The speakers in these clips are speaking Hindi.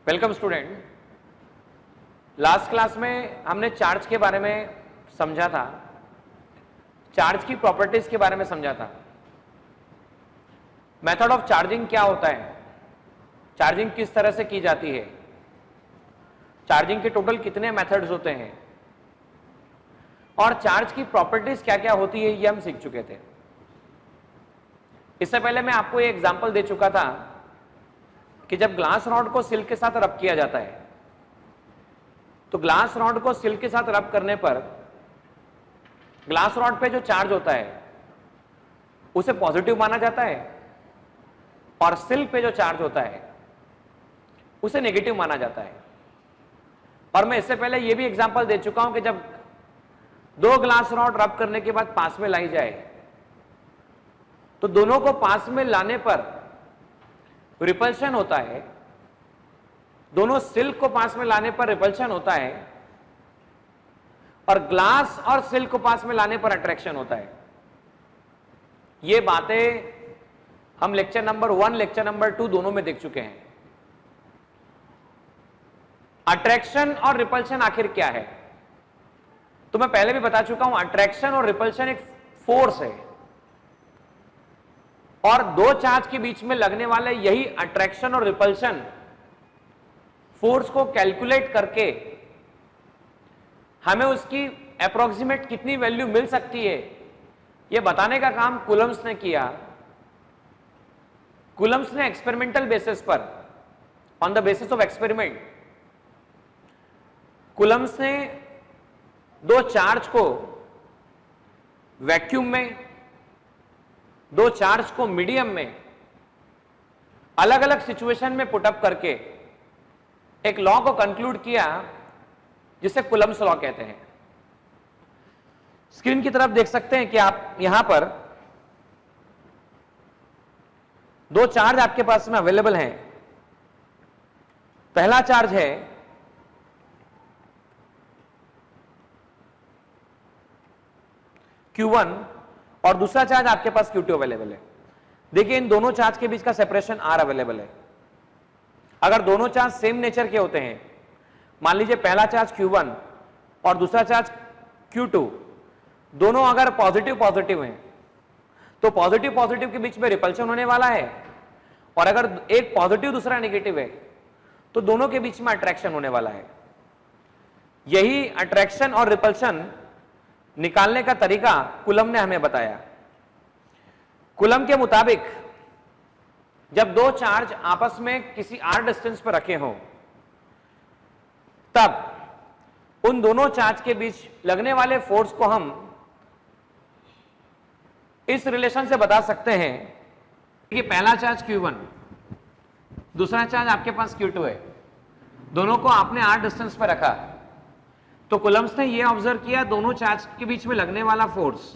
Welcome student. लास्ट क्लास में हमने चार्ज के बारे में समझा था, चार्ज की प्रॉपर्टीज के बारे में समझा था। मेथड ऑफ चार्जिंग क्या होता है, चार्जिंग किस तरह से की जाती है, चार्जिंग के टोटल कितने मेथड्स होते हैं और चार्ज की प्रॉपर्टीज क्या क्या होती है, ये हम सीख चुके थे। इससे पहले मैं आपको एक एग्जांपल दे चुका था कि जब ग्लास रॉड को सिल्क के साथ रब किया जाता है तो ग्लास रॉड को सिल्क के साथ रब करने पर ग्लास रॉड पे जो चार्ज होता है उसे पॉजिटिव माना जाता है और सिल्क पे जो चार्ज होता है उसे नेगेटिव माना जाता है। और मैं इससे पहले यह भी एग्जांपल दे चुका हूं कि जब दो ग्लास रॉड रब करने के बाद पास में लाई जाए तो दोनों को पास में लाने पर रिपल्शन होता है, दोनों सिल्क को पास में लाने पर रिपल्शन होता है और ग्लास और सिल्क को पास में लाने पर अट्रैक्शन होता है। ये बातें हम लेक्चर नंबर 1 लेक्चर नंबर 2 दोनों में देख चुके हैं। अट्रैक्शन और रिपल्शन आखिर क्या है तो मैं पहले भी बता चुका हूं, अट्रैक्शन और रिपल्शन एक फोर्स है और दो चार्ज के बीच में लगने वाले यही अट्रैक्शन और रिपल्शन फोर्स को कैलकुलेट करके हमें उसकी अप्रोक्सीमेट कितनी वैल्यू मिल सकती है यह बताने का काम कूलम्ब्स ने किया। कूलम्ब्स ने एक्सपेरिमेंटल बेसिस पर, on the basis of experiment, Coulomb's ने दो चार्ज को वैक्यूम में, दो चार्ज को मीडियम में अलग अलग सिचुएशन में पुटअप करके एक लॉ को कंक्लूड किया जिसे कूलम्ब्स लॉ कहते हैं। स्क्रीन की तरफ देख सकते हैं कि आप यहां पर दो चार्ज आपके पास में अवेलेबल हैं। पहला चार्ज है Q1 और दूसरा चार्ज आपके पास Q2 अवेलेबल है। देखिए इन दोनों चार्ज के बीच का सेपरेशन R अवेलेबल है। अगर दोनों चार्ज सेम नेचर के होते हैं, मान लीजिए पहला चार्ज Q1 और दूसरा चार्ज Q2, दोनों अगर पॉजिटिव पॉजिटिव हैं तो पॉजिटिव पॉजिटिव के बीच में रिपल्शन होने वाला है और अगर एक पॉजिटिव दूसरा नेगेटिव है तो दोनों के बीच में अट्रैक्शन होने वाला है। यही अट्रैक्शन और रिपल्शन निकालने का तरीका कूलम्ब ने हमें बताया। कूलम्ब के मुताबिक जब दो चार्ज आपस में किसी r डिस्टेंस पर रखे हों तब उन दोनों चार्ज के बीच लगने वाले फोर्स को हम इस रिलेशन से बता सकते हैं कि पहला चार्ज Q1, दूसरा चार्ज आपके पास Q2 है, दोनों को आपने r डिस्टेंस पर रखा तो कूलम्ब्स ने यह ऑब्जर्व किया दोनों चार्ज के बीच में लगने वाला फोर्स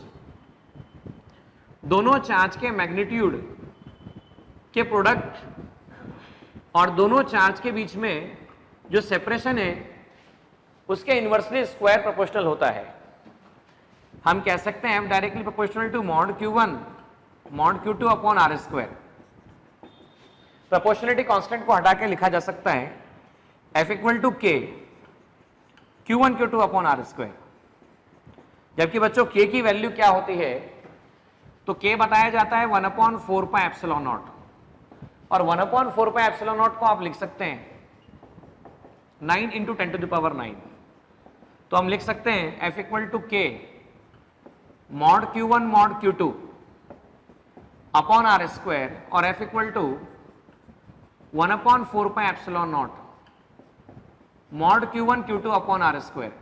दोनों चार्ज के मैग्नीट्यूड के प्रोडक्ट और दोनों चार्ज के बीच में जो सेपरेशन है उसके इनवर्सली स्क्वायर प्रोपोर्शनल होता है। हम कह सकते हैं F directly proportional to mod Q1 mod Q2 upon R square. Proportionality constant को हटा के लिखा जा सकता है F equal to K Q1 Q2 upon R square. जबकि बच्चों K की वैल्यू क्या होती है तो K बताया जाता है 1/4 पाई एप्सिलॉन नॉट और 1/4 पाई एप्सिलॉन नॉट को आप लिख सकते हैं 9 इंटू 10 टू द पावर 9। तो हम लिख सकते हैं F equal to K mod Q1 mod Q2 upon R square और F equal to 1/4 pi epsilon naught mod Q1 Q2 upon R square.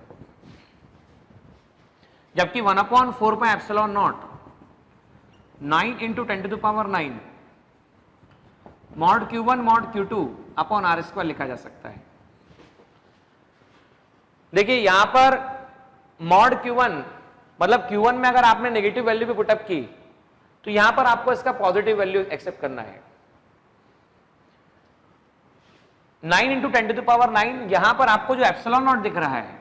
जबकि 1/4 pi epsilon naught 9 into 10 to the power 9 mod Q1 mod Q2 upon R square लिखा जा सकता है। देखिए यहां पर मॉड Q1 मतलब Q1 में अगर आपने नेगेटिव वैल्यू भी पुटअप की तो यहां पर आपको इसका पॉजिटिव वैल्यू एक्सेप्ट करना है। 9 इंटू 10 टू द पावर 9, यहां पर आपको जो एप्सिलॉन नॉट दिख रहा है,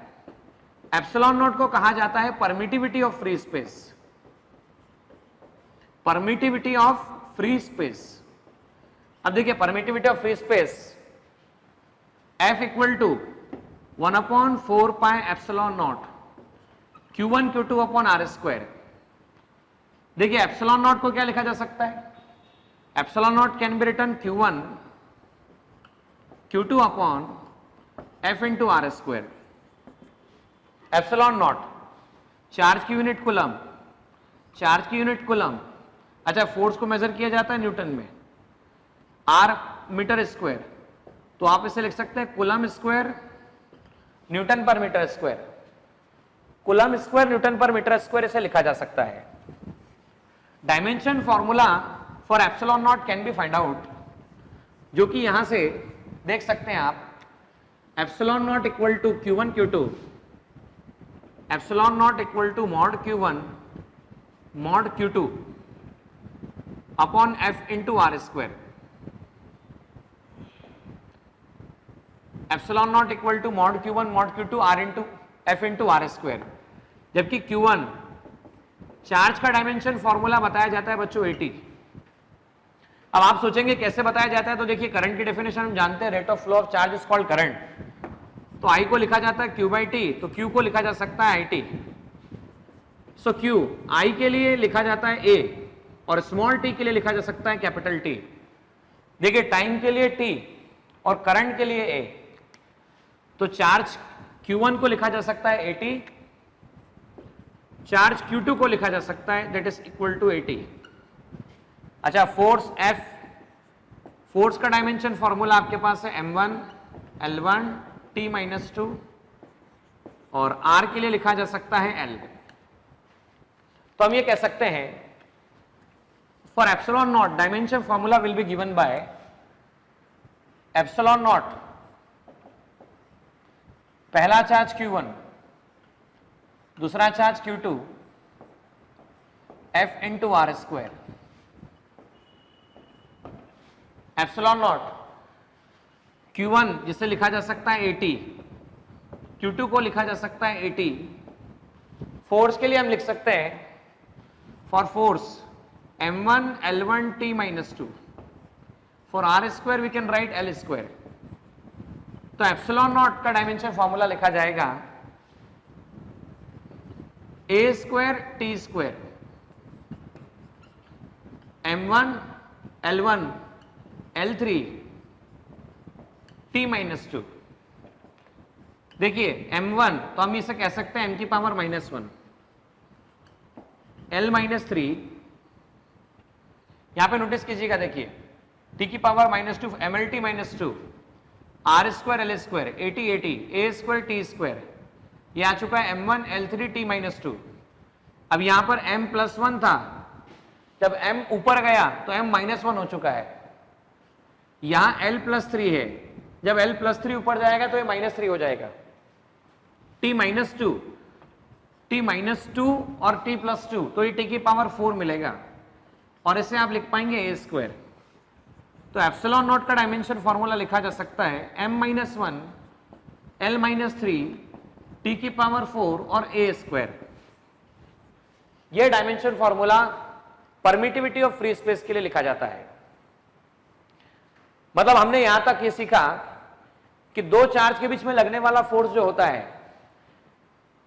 एप्सिलॉन नॉट को कहा जाता है permittivity of free space. Permittivity of free space. अब देखिए permittivity of free space F equal to 1/4 pi epsilon naught Q1 Q2 upon R square. देखिए एप्सिलॉन नॉट को क्या लिखा जा सकता है? Epsilon naught can be written Q1 Q2 upon F into R square. Epsilon naught charge की यूनिट कूलम, चार्ज की यूनिट कूलम। अच्छा, फोर्स को मेजर किया जाता है न्यूटन में, आर मीटर स्क्वायर, तो आप इसे लिख सकते हैं coulomb square newton per metre square. Coulomb square newton per metre square इसे लिखा जा सकता है। Dimension formula for epsilon naught can be find out, जो कि यहां से देख सकते हैं आप। Epsilon naught equal to Q1 Q2, epsilon naught equal to mod Q1 mod Q2 upon F into R square. Epsilon naught equal to mod Q1 mod Q2 R into F into R square. जबकि Q1 चार्ज का डायमेंशन फॉर्मूला बताया जाता है बच्चों 80। अब आप सोचेंगे कैसे बताया जाता है, तो देखिए करंट की डेफिनेशन हम जानते हैं, rate of flow of charge is called current. तो I को लिखा जाता है Q बाई टी, तो Q को लिखा जा सकता है IT। सो Q I के लिए लिखा जाता है A और स्मॉल t के लिए लिखा जा सकता है कैपिटल T। देखिए टाइम के लिए T और करंट के लिए A, तो चार्ज Q1 को लिखा जा सकता है 80, चार्ज Q2 को लिखा जा सकता है दैट इज इक्वल टू 80। अच्छा, फोर्स F, फोर्स का डायमेंशन फॉर्मूला आपके पास है m1 L1 T माइनस 2 और R के लिए लिखा जा सकता है L। तो हम ये कह सकते हैं for epsilon naught dimension formula will be given by epsilon naught पहला चार्ज Q1, दूसरा charge Q2 F into R square. Epsilon naught Q1 जिसे लिखा जा सकता है 80, Q2 को लिखा जा सकता है 80। फोर्स के लिए हम लिख सकते हैं for force m1 L1 T minus 2, for R square we can write L square. तो एप्सिलॉन नॉट का डायमेंशन फॉर्मूला लिखा जाएगा a square T square m1 L1 L3 T minus 2। देखिए m1 तो हम इसे कह सकते हैं m की पावर -1, L -3, यहां पे नोटिस कीजिएगा, देखिए t की power -2 mLT -2 R square L square 80 a square T square, ये आ चुका है m1 L3 T -2। अब यहां पर m+1 था, जब m ऊपर गया तो m -1 हो चुका है। यहां L+3 है, जब L+3 ऊपर जाएगा तो ये -3 हो जाएगा। T -2 और T+2, तो ये T की पावर 4 मिलेगा और इसे आप लिख पाएंगे a स्क्वायर। तो एप्सिलॉन नॉट का डायमेंशन फॉर्मूला लिखा जा सकता है m-1 L-3 T की पावर 4 और a स्क्वायर। यह dimension formula permittivity of free space के लिए लिखा जाता है। मतलब हमने यहां तक ये सीखा कि दो चार्ज के बीच में लगने वाला फोर्स जो होता है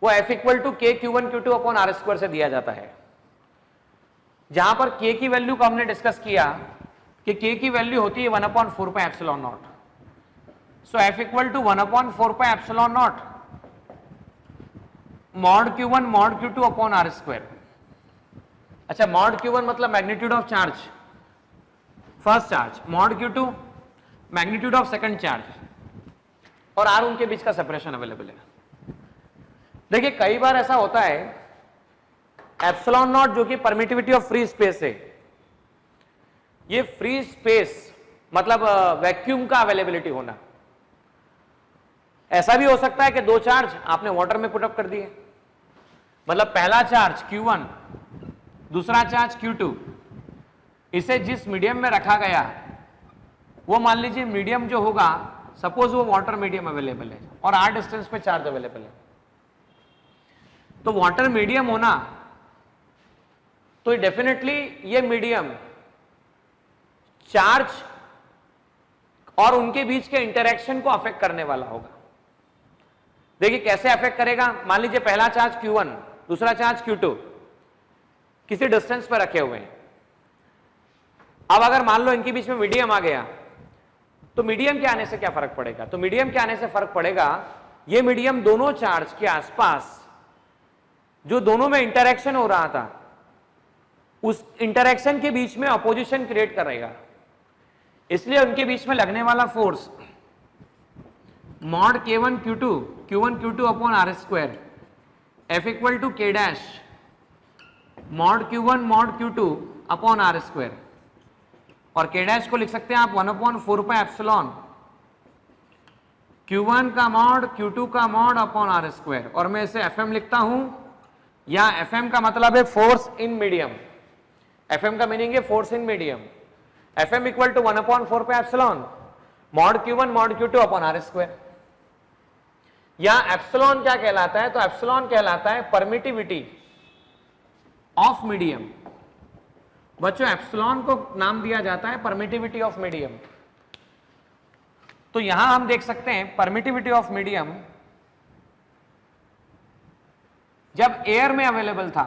वो F equal to K Q1 Q2 upon R square से दिया जाता है। जहां पर K की वैल्यू को हमने डिस्कस किया कि K की वैल्यू होती है 1/4 pi epsilon naught. So F equal to 1/4 pi epsilon naught mod Q1 mod Q2 upon R square. अच्छा, मॉड Q1 मतलब magnitude of charge first charge, mod Q2 magnitude of second charge, और R उनके बीच का सेपरेशन अवेलेबल है। देखिए कई बार ऐसा होता है एप्सिलॉन नॉट जो कि परमिटिविटी ऑफ फ्री स्पेस है, ये फ्री स्पेस मतलब वैक्यूम का अवेलेबिलिटी होना। ऐसा भी हो सकता है कि दो चार्ज आपने वाटर में पुटअप कर दिए, मतलब पहला चार्ज Q1 दूसरा चार्ज Q2, इसे जिस मीडियम में रखा गया वो मान लीजिए मीडियम जो होगा, सपोज वो वाटर मीडियम अवेलेबल है और r डिस्टेंस पे चार्ज अवेलेबल है, तो वाटर मीडियम होना तो डेफिनेटली ये मीडियम चार्ज और उनके बीच के इंटरेक्शन को अफेक्ट करने वाला होगा। देखिए कैसे अफेक्ट करेगा। मान लीजिए पहला चार्ज Q1, दूसरा चार्ज Q2 किसी डिस्टेंस पर रखे हुए हैं। अब अगर मान लो इनके बीच में मीडियम आ गया, तो मीडियम के आने से क्या फर्क पड़ेगा? तो मीडियम के आने से फर्क पड़ेगा, ये मीडियम दोनों चार्ज के आसपास जो दोनों में इंटरेक्शन हो रहा था, उस इंटरेक्शन के बीच में अपोजिशन क्रिएट करेगा। इसलिए उनके बीच में लगने वाला force mod K1 Q2 Q1 Q2 upon R square F equal to K dash mod Q1 mod Q2 upon R square, और K डैश को लिख सकते हैं आप 1/4 एप्सिलॉन Q1 का मॉड Q2 का मॉड अपॉन R स्क्वायर, और मैं इसे FM लिखता हूं। या FM का मतलब है फोर्स इन मीडियम। FM का मीनिंग है force in medium. FM equal to 1/4 epsilon mod Q1 mod Q2 upon R square. या एप्सिलॉन क्या कहलाता है? तो एप्सिलॉन कहलाता है परमिटिविटी ऑफ मीडियम। बच्चों एप्सिलॉन को नाम दिया जाता है परमिटिविटी ऑफ मीडियम। तो यहां हम देख सकते हैं परमिटिविटी ऑफ मीडियम जब एयर में अवेलेबल था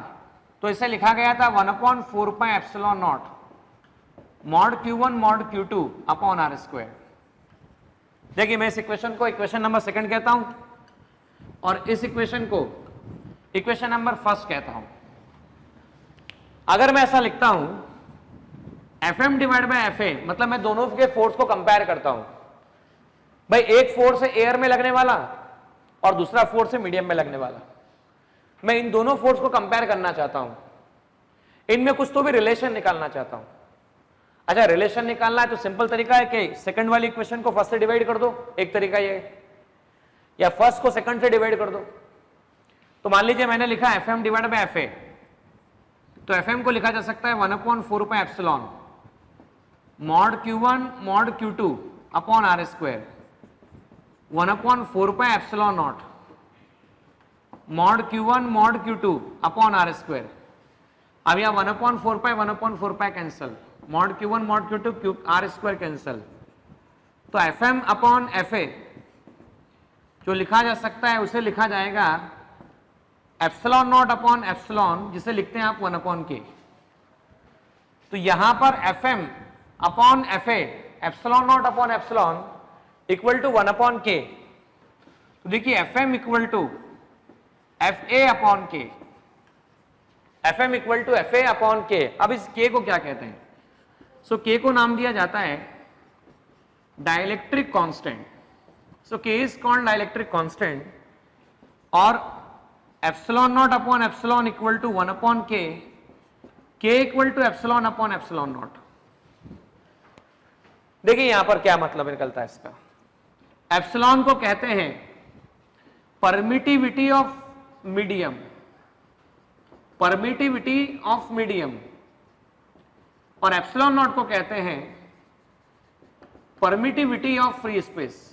तो इसे लिखा गया था 1/4 epsilon naught mod Q1 mod Q2 upon R square. देखिए मैं इस इक्वेशन को इक्वेशन नंबर 2 कहता हूं और इस इक्वेशन को इक्वेशन नंबर 1 कहता हूं। अगर मैं ऐसा लिखता हूं FM डिवाइड बाय FA, मतलब मैं दोनों के फोर्स को कंपेयर करता हूं। भाई एक फोर्स है एयर में लगने वाला और दूसरा फोर्स है मीडियम में लगने वाला। मैं इन दोनों फोर्स को कंपेयर करना चाहता हूं, इनमें कुछ तो भी रिलेशन निकालना चाहता हूं। अच्छा रिलेशन निकालना है तो सिंपल तरीका है कि सेकंड वाली इक्वेशन को फर्स्ट से डिवाइड कर दो, एक तरीका ये, या फर्स्ट को सेकंड से डिवाइड कर दो। तो मान लीजिए मैंने लिखा FM डिवाइड बाय FA, तो FM को लिखा जा सकता है 1/4 epsilon mod Q1 mod Q2 upon R square 1/4 epsilon naught mod Q1 mod Q2 upon R square. अब यहां 1/4 cancel, mod Q1 mod Q2 R square cancel, तो FM अपॉन FA जो लिखा जा सकता है उसे लिखा जाएगा एप्सिलॉन नॉट अपॉन एप्सिलॉन, जिसे लिखते हैं आप 1/K। तो यहां पर FM upon FA epsilon naught upon epsilon equal to 1/K। तो देखिए FM equal to FA upon K, FM equal to FA upon K। अब इस K को क्या कहते हैं? सो K को नाम दिया जाता है dielectric constant. So K is called dielectric constant, और epsilon naught upon epsilon equal to 1/K, K equal to epsilon upon epsilon naught. देखिए यहां पर क्या मतलब निकलता है इसका। एप्सिलॉन को कहते हैं permittivity of medium, permittivity of medium, और एप्सिलॉन नॉट को कहते हैं परमिटिविटी ऑफ फ्री स्पेस।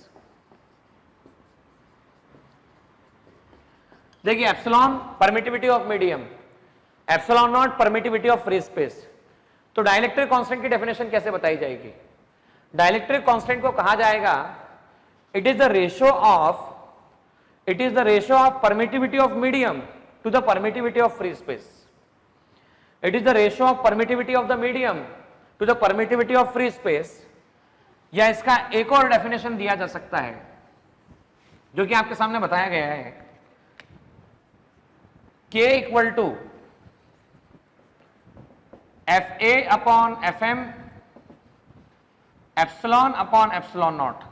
देखिए epsilon permittivity of medium, epsilon naught permittivity of free space. तो डाइलेक्ट्रिक कांस्टेंट की डेफिनेशन कैसे बताई जाएगी? डाइलेक्ट्रिक कांस्टेंट को कहा जाएगा it is the ratio of permittivity of medium to the permittivity of free space. It is the ratio of permittivity of the medium to the permittivity of free space. या इसका एक और डेफिनेशन दिया जा सकता है जो कि आपके सामने बताया गया है, K equal to FA upon FM epsilon upon epsilon naught.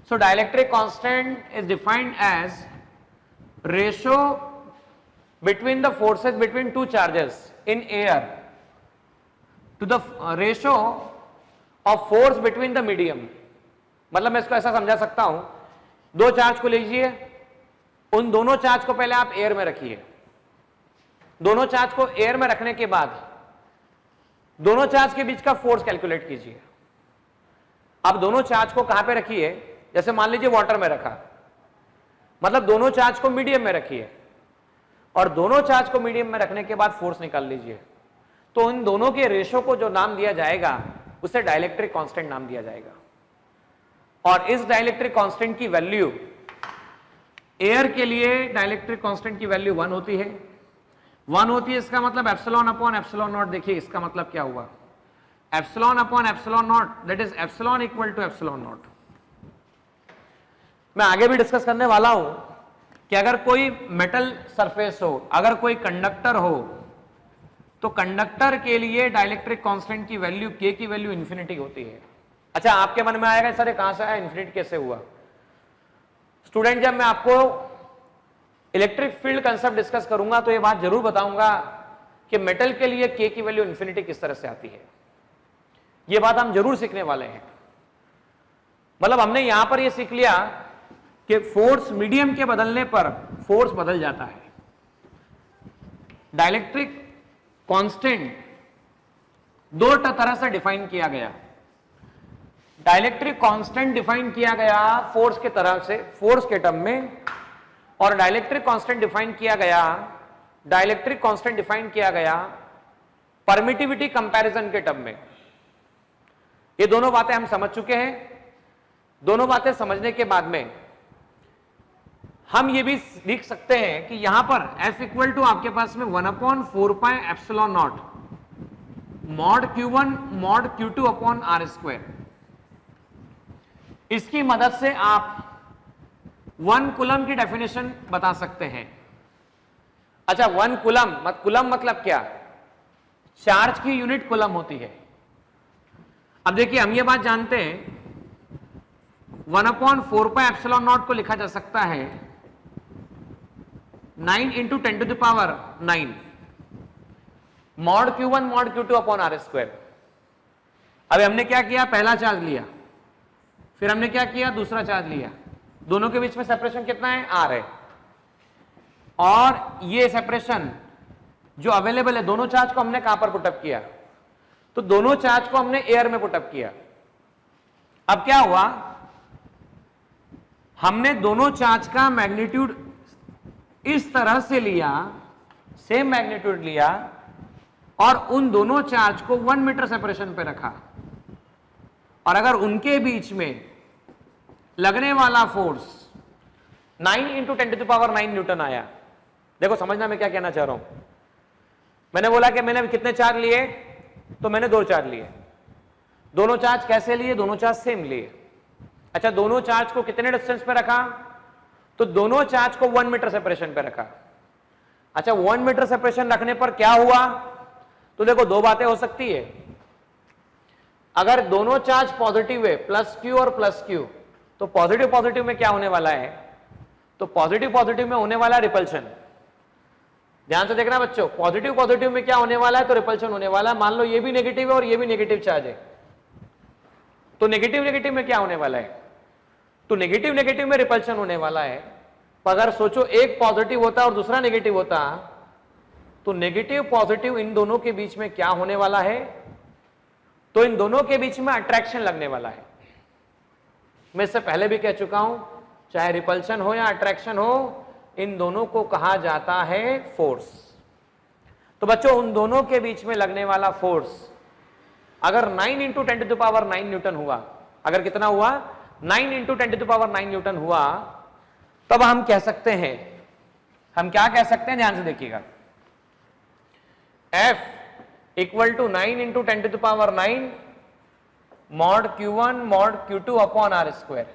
So dielectric constant is defined as ratio between the forces between two charges in air to the ratio of force between the medium। मतलब मैं इसको ऐसा समझा सकता हूं, दो चार्ज को लीजिए, उन दोनों चार्ज को पहले आप एयर में रखिए, दोनों चार्ज को एयर में रखने के बाद दोनों चार्ज के बीच का फोर्स कैलकुलेट कीजिए। अब दोनों चार्ज को कहां पे रखिए? जैसे मान लीजिए वाटर में रखा, मतलब दोनों चार्ज को मीडियम में रखिए, और दोनों चार्ज को मीडियम में रखने के बाद फोर्स निकाल लीजिए। तो इन दोनों के रेशो को जो नाम दिया जाएगा उसे डाइलेक्ट्रिक कांस्टेंट नाम दिया जाएगा। और इस डाइलेक्ट्रिक कांस्टेंट की वैल्यू, एयर के लिए डाइलेक्ट्रिक कांस्टेंट की वैल्यू 1 होती है, 1 होती है, इसका मतलब एप्सिलॉन अपॉन एप्सिलॉन नॉट। देखिए इसका मतलब क्या हुआ, epsilon upon epsilon naught, that is epsilon equal to epsilon naught. मैं आगे भी डिस्कस करने वाला हूं कि अगर कोई मेटल सरफेस हो, अगर कोई कंडक्टर हो, तो कंडक्टर के लिए डाइलेक्ट्रिक कांस्टेंट की वैल्यू, के की वैल्यू इंफिनिटी होती है। अच्छा, आपके मन में आएगा सर कहां से आया, इंफिनिटी कैसे हुआ? स्टूडेंट, जब मैं आपको इलेक्ट्रिक फील्ड कंसेप्ट डिस्कस करूंगा तो ये बात जरूर बताऊंगा कि मेटल के लिए के की वैल्यू इंफिनिटी किस तरह से आती है। ये बात हम जरूर सीखने वाले हैं। मतलब हमने यहां पर ये सीख लिया कि फोर्स मीडियम के बदलने पर फोर्स बदल जाता है। डाइलेक्ट्रिक कांस्टेंट दो तरह से डिफाइन किया गया। डाइलेक्ट्रिक कांस्टेंट डिफाइन किया गया फोर्स के तरह से, फोर्स के टर्म में, और डाइलेक्ट्रिक कांस्टेंट डिफाइन किया गया, डाइलेक्ट्रिक कांस्टेंट डिफाइन किया गया परमिटिविटी कंपैरिजन के टर्म में। ये दोनों बातें हम समझ चुके हैं। दोनों बातें समझने के बाद में हम ये भी लिख सकते हैं कि यहां पर F इक्वल टू आपके पास में 1/4 pi epsilon naught mod Q1 mod Q2 upon R square. इसकी मदद से आप 1 कूलम की डेफिनेशन बता सकते हैं। अच्छा, 1 कूलम, कूलम मतलब क्या? चार्ज की यूनिट कूलम होती है। अब देखिए, हम ये बात जानते हैं 1/4 पाई एप्सिलॉन नॉट को लिखा जा सकता है 9 into 10 to the power 9 mod Q1 mod Q2 upon R square. अभी हमने क्या किया, पहला चार्ज लिया, फिर हमने क्या किया, दूसरा चार्ज लिया। दोनों के बीच में सेपरेशन कितना है, R है। और ये सेपरेशन जो अवेलेबल है, दोनों चार्ज को हमने कहां पर पुटअप किया, तो दोनों चार्ज को हमने एयर में पुटअप किया। अब क्या हुआ, हमने दोनों चार्ज का मैग्नीट्यूड इस तरह से लिया, सेम मैग्नीट्यूड लिया, और उन दोनों चार्ज को 1 मीटर सेपरेशन पे रखा। और अगर उनके बीच में लगने वाला force 9 into 10 to the power 9 newton आया। देखो समझना मैं क्या कहना चाह रहा हूं। मैंने बोला कि मैंने कितने चार्ज लिए, तो मैंने 2 चार्ज लिए। दोनों चार्ज कैसे लिए, दोनों चार्ज सेम लिए। अच्छा, दोनों चार्ज को कितने डिस्टेंस पे रखा, तो दोनों चार्ज को 1 मीटर सेपरेशन पे रखा। अच्छा, 1 मीटर सेपरेशन रखने पर क्या हुआ, तो देखो दो बातें हो सकती है। अगर दोनों चार्ज पॉजिटिव है, प्लस Q और प्लस Q, तो पॉजिटिव पॉजिटिव में क्या होने वाला है, तो पॉजिटिव पॉजिटिव में होने वाला है रिपल्शन। ध्यान से देखना बच्चों, पॉजिटिव पॉजिटिव में क्या होने वाला है, तो रिपल्शन होने वाला है। मान लो ये भी नेगेटिव है और ये भी नेगेटिव चार्ज है, तो नेगेटिव नेगेटिव में क्या होने वाला है, तो नेगेटिव नेगेटिव में रिपल्शन होने वाला है। पर अगर सोचो एक पॉजिटिव होता और दूसरा नेगेटिव होता, तो नेगेटिव पॉजिटिव इन दोनों के बीच में क्या होने वाला है, तो इन दोनों के बीच में अट्रैक्शन लगने वाला है। मैं इससे पहले भी कह चुका हूं, चाहे रिपल्शन हो या अट्रैक्शन हो, इन दोनों को कहा जाता है फोर्स। तो बच्चों, उन दोनों के बीच में लगने वाला फोर्स अगर 9 into 10 to the power 9 newton हुआ, अगर कितना हुआ, 9 into 10 to the power 9 newton हुआ, तब हम कह सकते हैं, हम क्या कह सकते हैं, ध्यान से देखिएगा, F equal to 9 into 10 to the power 9 mod Q1 mod Q2 upon R square.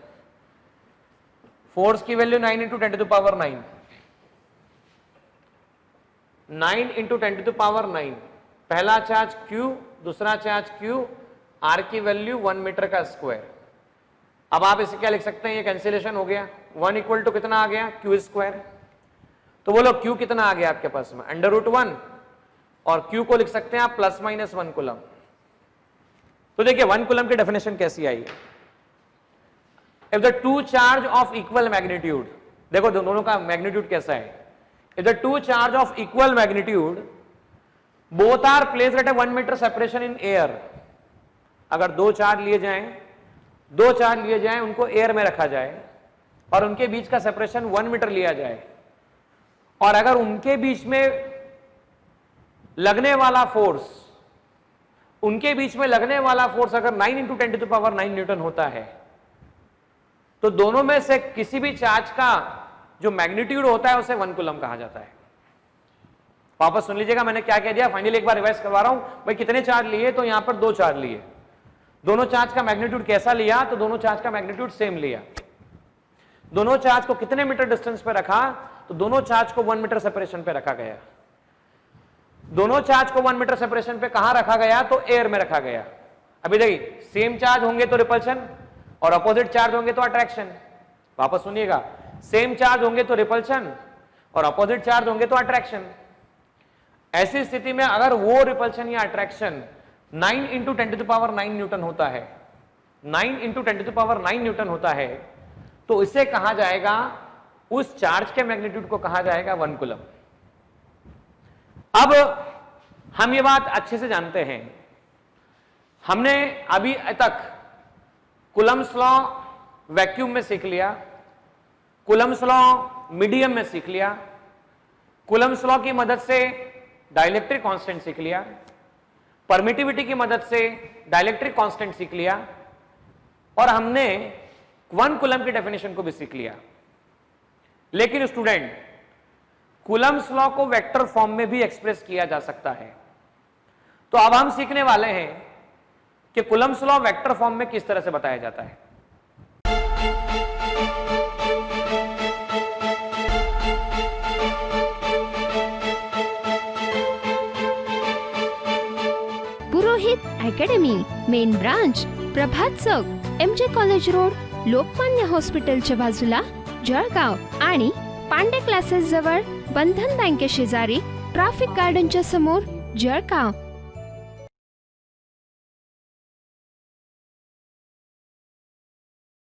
Force की value 9 into 10 to the power 9, 9 into 10 to the power 9, पहला चार्ज Q, दूसरा चार्ज Q, R की वैल्यू 1 मीटर का स्क्वायर। अब आप इसे क्या लिख सकते हैं, ये कैंसिलेशन हो गया, 1 इक्वल टू कितना आ गया, Q स्क्वायर। तो बोलो Q कितना आ गया आपके पास में, √1, और Q को लिख सकते हैं आप प्लस माइनस 1 कूलम। तो देखिए 1 कूलम की डेफिनेशन कैसी आई, if the two charge of equal magnitude, देखो दोनों का मैग्नीट्यूड कैसा है, if the two charge of equal magnitude both are placed at 1 metre separation in air. अगर दो चार्ज लिए जाएं, उनको एयर में रखा जाए और उनके बीच का सेपरेशन 1 मीटर लिया जाए, और अगर उनके बीच में लगने वाला फोर्स, अगर 9 into 10 to the power 9 newton होता है, तो दोनों में से किसी भी चार्ज का जो मैग्नीट्यूड होता है उसे 1 कूलम कहा जाता है। वापस सुन लीजिएगा मैंने क्या कह दिया, फाइनली एक बार रिवाइज करवा रहा हूं। भाई कितने चार्ज लिए, तो यहां पर 2 चार्ज लिए। दोनों चार्ज का मैग्नीट्यूड कैसा लिया, तो दोनों चार्ज का मैग्नीट्यूड सेम लिया। दोनों चार्ज को कितने मीटर डिस्टेंस पे रखा, तो दोनों चार्ज को 1 मीटर सेपरेशन पे रखा गया। दोनों चार्ज को 1 मीटर सेपरेशन पे कहां रखा गया, तो एयर में रखा गया। अभी देखिए सेम चार्ज होंगे तो रिपल्शन और अपोजिट चार्ज होंगे तो अट्रैक्शन। वापस सुनिएगा, सेम चार्ज होंगे तो रिपल्शन और अपोजिट चार्ज होंगे तो अट्रैक्शन। ऐसी स्थिति में अगर वो रिपल्शन या अट्रैक्शन 9 × 10⁹ न्यूटन होता है, 9 × 10⁹ न्यूटन होता है, तो इसे कहा जाएगा, उस चार्ज के मैग्नीट्यूड को कहा जाएगा 1 कूलम। अब हम ये बात अच्छे से जानते हैं, हमने अभी तक कूलम्स लॉ वैक्यूम में सीख लिया, कूलम्स लॉ मीडियम में सीख लिया, कूलम्स लॉ की मदद से डाइलेक्ट्रिक कांस्टेंट सीख लिया, परमिटिविटी की मदद से डाइलेक्ट्रिक कांस्टेंट सीख लिया, और हमने 1 कूलम की डेफिनेशन को भी सीख लिया। लेकिन स्टूडेंट, कूलम्स लॉ को वेक्टर फॉर्म में भी एक्सप्रेस किया जा सकता है। तो अब हम सीखने वाले हैं कि कूलम्स लॉ वेक्टर फॉर्म में किस तरह से बताया जाता है। पुरोहित अकॅडमी, मेन ब्रांच, प्रभात चौक, MJ कॉलेज रोड, लोकमान्य हॉस्पिटलच्या बाजूला, जळगाव आणि पांडे क्लासेस जवळ, बंधन बँके शेजारी, ट्रॅफिक गार्डनच्या समोर, जळगाव।